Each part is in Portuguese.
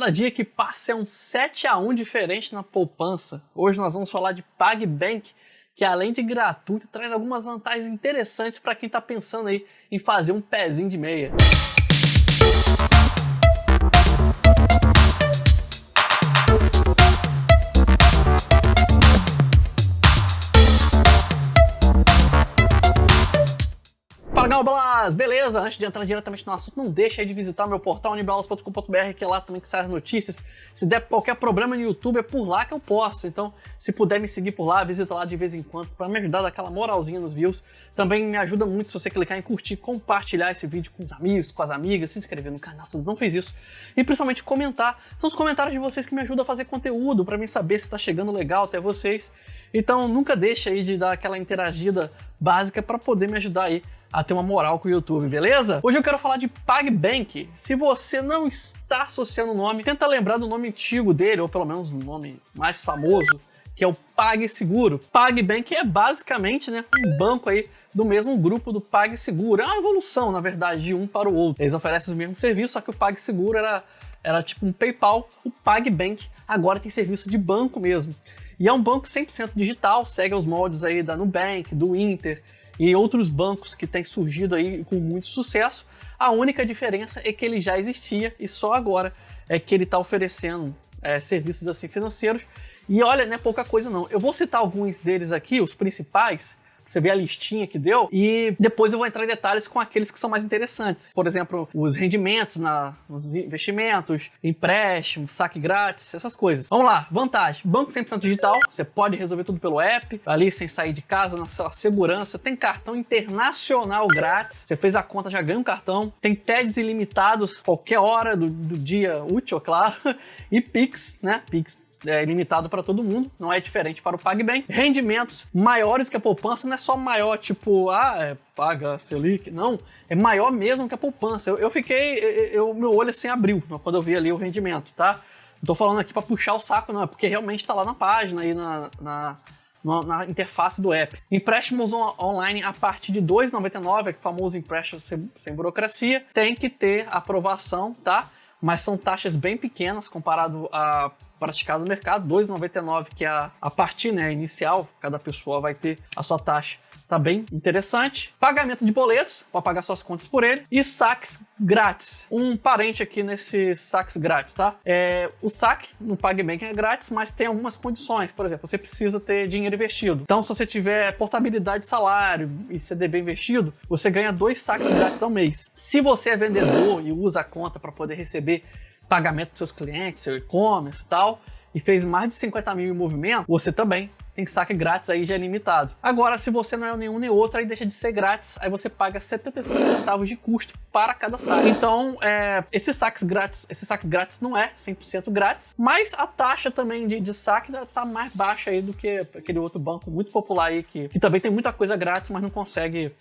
Cada dia que passa é um 7-1 diferente na poupança. Hoje nós vamos falar de PagBank, que além de gratuito, traz algumas vantagens interessantes para quem está pensando aí em fazer um pezinho de meia. Fala Galbalas, beleza? Antes de entrar diretamente no assunto, não deixa aí de visitar meu portal unibalas.com.br, que é lá também que sai as notícias. Se der qualquer problema no YouTube, é por lá que eu posto. Então, se puder me seguir por lá, visita lá de vez em quando para me ajudar daquela moralzinha nos views. Também me ajuda muito se você clicar em curtir, compartilhar esse vídeo com os amigos, com as amigas, se inscrever no canal se não fez isso. E principalmente comentar. São os comentários de vocês que me ajudam a fazer conteúdo, para mim saber se está chegando legal até vocês. Então, nunca deixa aí de dar aquela interagida básica para poder me ajudar aí a ter uma moral com o YouTube, beleza? Hoje eu quero falar de PagBank. Se você não está associando o nome, tenta lembrar do nome antigo dele, ou pelo menos o nome mais famoso, que é o PagSeguro. PagBank é basicamente, né, um banco aí do mesmo grupo do PagSeguro. É uma evolução, na verdade, de um para o outro. Eles oferecem os mesmos serviços, só que o PagSeguro era tipo um PayPal. O PagBank agora tem serviço de banco mesmo. E é um banco 100% digital, segue os moldes aí da Nubank, do Inter e outros bancos que têm surgido aí com muito sucesso. A única diferença é que ele já existia e só agora é que ele está oferecendo serviços assim financeiros. E olha, não é pouca coisa não. Eu vou citar alguns deles aqui, os principais. Você vê a listinha que deu e depois eu vou entrar em detalhes com aqueles que são mais interessantes. Por exemplo, os rendimentos nos investimentos, empréstimos, saque grátis, essas coisas. Vamos lá, vantagem. Banco 100% digital, você pode resolver tudo pelo app, ali sem sair de casa, na sua segurança. Tem cartão internacional grátis, você fez a conta, já ganha um cartão. Tem TEDs ilimitados, qualquer hora do dia útil, claro. E Pix, né? Pix é limitado para todo mundo, não é diferente para o PagBank. Rendimentos maiores que a poupança, não é só maior tipo, paga Selic, não, é maior mesmo que a poupança. Eu fiquei, meu olho assim abriu quando eu vi ali o rendimento, tá? Não tô falando aqui para puxar o saco, não, é porque realmente tá lá na página, aí na interface do app. Empréstimos online a partir de R$ 2,99, é o famoso empréstimo sem burocracia, tem que ter aprovação, tá? Mas são taxas bem pequenas comparado a praticado no mercado, R$ 2,99, que é a partir, né, inicial, cada pessoa vai ter a sua taxa. Tá bem interessante. Pagamento de boletos, para pagar suas contas por ele. E saques grátis. Um parente aqui nesse saques grátis, tá? O saque no PagBank é grátis, mas tem algumas condições. Por exemplo, você precisa ter dinheiro investido. Então, se você tiver portabilidade de salário e CDB investido, você ganha 2 saques grátis ao mês. Se você é vendedor e usa a conta para poder receber pagamento dos seus clientes, seu e-commerce e tal, e fez mais de 50 mil em movimento, você também tem saque grátis aí já é limitado. Agora, se você não é nenhum nem outro, aí deixa de ser grátis, aí você paga 75 centavos de custo para cada saque. Então, esse saque grátis não é 100% grátis, mas a taxa também de saque tá mais baixa aí do que aquele outro banco muito popular aí, que também tem muita coisa grátis, mas não consegue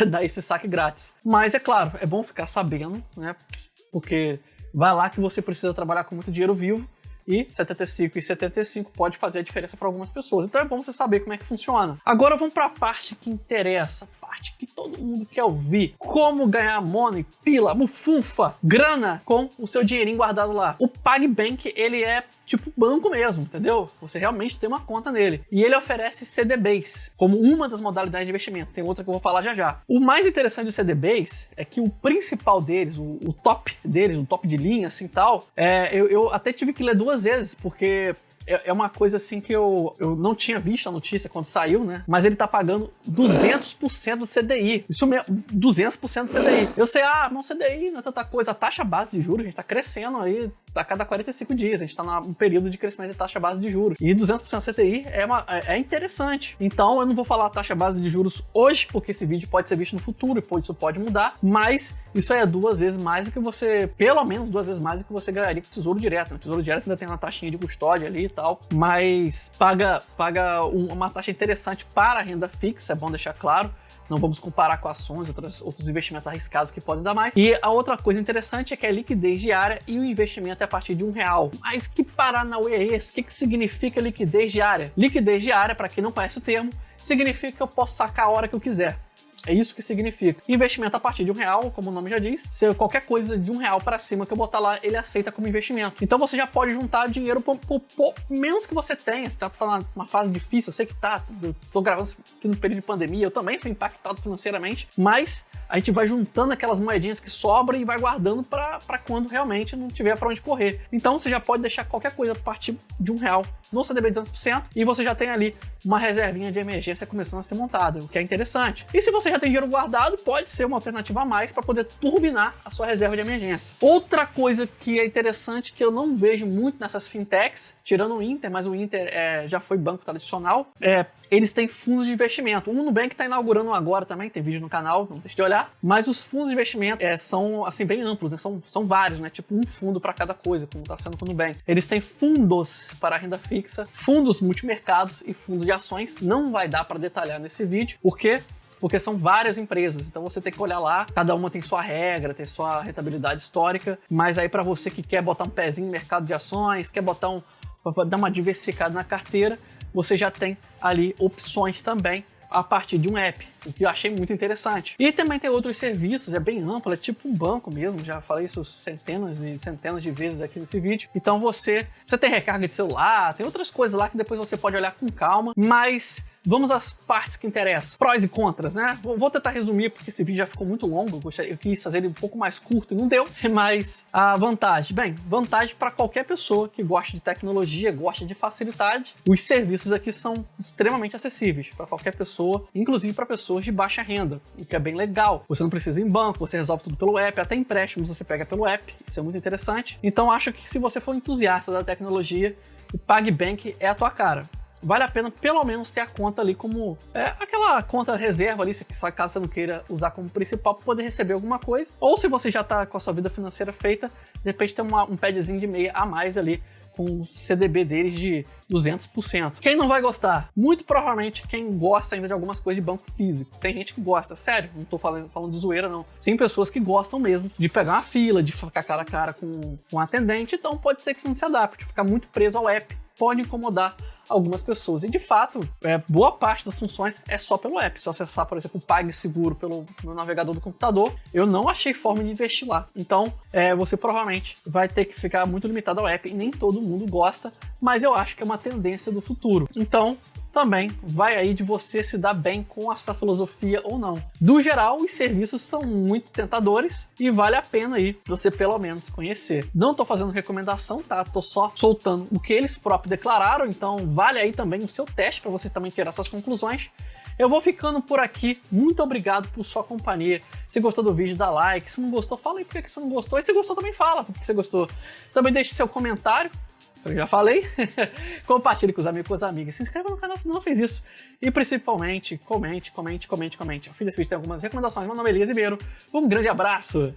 dar esse saque grátis. Mas é claro, é bom ficar sabendo, né? Porque vai lá que você precisa trabalhar com muito dinheiro vivo e 75 e 75 pode fazer a diferença para algumas pessoas. Então é bom você saber como é que funciona. Agora vamos para a parte que interessa, a parte que todo mundo quer ouvir. Como ganhar money, pila, mufunfa, grana com o seu dinheirinho guardado lá. O PagBank, ele é tipo banco mesmo, entendeu? Você realmente tem uma conta nele. E ele oferece CDBs como uma das modalidades de investimento. Tem outra que eu vou falar já já. O mais interessante dos CDBs é que o principal deles, o top deles, o top de linha, assim, tal, eu até tive que ler 2 vezes, porque é uma coisa assim que eu não tinha visto a notícia quando saiu, né? Mas ele tá pagando 200% do CDI. Isso mesmo, 200% do CDI. Eu sei, mas o CDI não é tanta coisa. A taxa base de juros, a gente tá crescendo aí a cada 45 dias. A gente tá num período de crescimento de taxa base de juros. E 200% do CDI é interessante. Então, eu não vou falar a taxa base de juros hoje, porque esse vídeo pode ser visto no futuro e isso pode mudar. Mas isso é 2 vezes mais do que você, pelo menos 2 vezes mais do que você ganharia com o Tesouro Direto. O Tesouro Direto ainda tem uma taxinha de custódia ali e tal, mas paga uma taxa interessante para a renda fixa, é bom deixar claro. Não vamos comparar com ações, outros investimentos arriscados que podem dar mais. E a outra coisa interessante é que é liquidez diária e o investimento é a partir de R$1. Mas que paranauê é esse? O que significa liquidez diária? Liquidez diária, para quem não conhece o termo, significa que eu posso sacar a hora que eu quiser. É isso que significa. Investimento a partir de R$1, como o nome já diz, se qualquer coisa de R$1 para cima que eu botar lá, ele aceita como investimento. Então você já pode juntar dinheiro por menos que você tenha. Você já tá numa fase difícil, eu sei que tá, eu tô gravando aqui no período de pandemia, eu também fui impactado financeiramente, mas a gente vai juntando aquelas moedinhas que sobram e vai guardando para quando realmente não tiver para onde correr. Então você já pode deixar qualquer coisa a partir de R$1 no CDB de 200% e você já tem ali uma reservinha de emergência começando a ser montada, o que é interessante. E se você já tem dinheiro guardado, pode ser uma alternativa a mais para poder turbinar a sua reserva de emergência. Outra coisa que é interessante, que eu não vejo muito nessas fintechs, tirando o Inter, mas o Inter já foi banco tradicional, eles têm fundos de investimento. O Nubank está inaugurando agora também, tem vídeo no canal, não deixe de olhar. Mas os fundos de investimento são assim, bem amplos, né? São vários, né? Tipo um fundo para cada coisa, como está sendo com o Nubank. Eles têm fundos para renda fixa, fundos multimercados e fundos de ações. Não vai dar para detalhar nesse vídeo, porque são várias empresas, então você tem que olhar lá, cada uma tem sua regra, tem sua rentabilidade histórica, mas aí para você que quer botar um pezinho no mercado de ações, quer dar uma diversificada na carteira, você já tem ali opções também a partir de um app, o que eu achei muito interessante. E também tem outros serviços, é bem amplo, é tipo um banco mesmo, já falei isso centenas e centenas de vezes aqui nesse vídeo. Então você tem recarga de celular, tem outras coisas lá que depois você pode olhar com calma, mas vamos às partes que interessam. Prós e contras, né? Vou tentar resumir porque esse vídeo já ficou muito longo, eu quis fazer ele um pouco mais curto e não deu, mas a vantagem. Bem, vantagem para qualquer pessoa que gosta de tecnologia, gosta de facilidade. Os serviços aqui são extremamente acessíveis para qualquer pessoa, inclusive para pessoas de baixa renda, o que é bem legal. Você não precisa ir em banco, você resolve tudo pelo app, até empréstimos você pega pelo app, isso é muito interessante. Então acho que se você for entusiasta da tecnologia, o PagBank é a tua cara. Vale a pena pelo menos ter a conta ali como aquela conta reserva ali, caso você não queira usar como principal para poder receber alguma coisa. Ou se você já está com a sua vida financeira feita, de repente tem um padzinho de meia a mais ali com o CDB deles de 200%. Quem não vai gostar? Muito provavelmente quem gosta ainda de algumas coisas de banco físico. Tem gente que gosta, sério, não tô falando de zoeira não. Tem pessoas que gostam mesmo de pegar uma fila, de ficar cara a cara com um atendente, então pode ser que você não se adapte, ficar muito preso ao app pode incomodar algumas pessoas. E de fato, boa parte das funções é só pelo app. Se eu acessar, por exemplo, o PagSeguro pelo meu navegador do computador, eu não achei forma de investir lá. Então, você provavelmente vai ter que ficar muito limitado ao app e nem todo mundo gosta, mas eu acho que é uma tendência do futuro. Então, também vai aí de você se dar bem com essa filosofia ou não. Do geral, os serviços são muito tentadores e vale a pena aí você pelo menos conhecer. Não tô fazendo recomendação, tá? Tô só soltando o que eles próprios declararam, então vale aí também o seu teste para você também tirar suas conclusões. Eu vou ficando por aqui, muito obrigado por sua companhia. Se gostou do vídeo, dá like. Se não gostou, fala aí por que você não gostou. E se gostou, também fala por que você gostou. Também deixe seu comentário. Eu já falei, compartilhe com os amigos e com as amigas, se inscreva no canal se não fez isso e principalmente comente. Ao fim desse vídeo tem algumas recomendações. Meu nome é Elias Ribeiro, um grande abraço!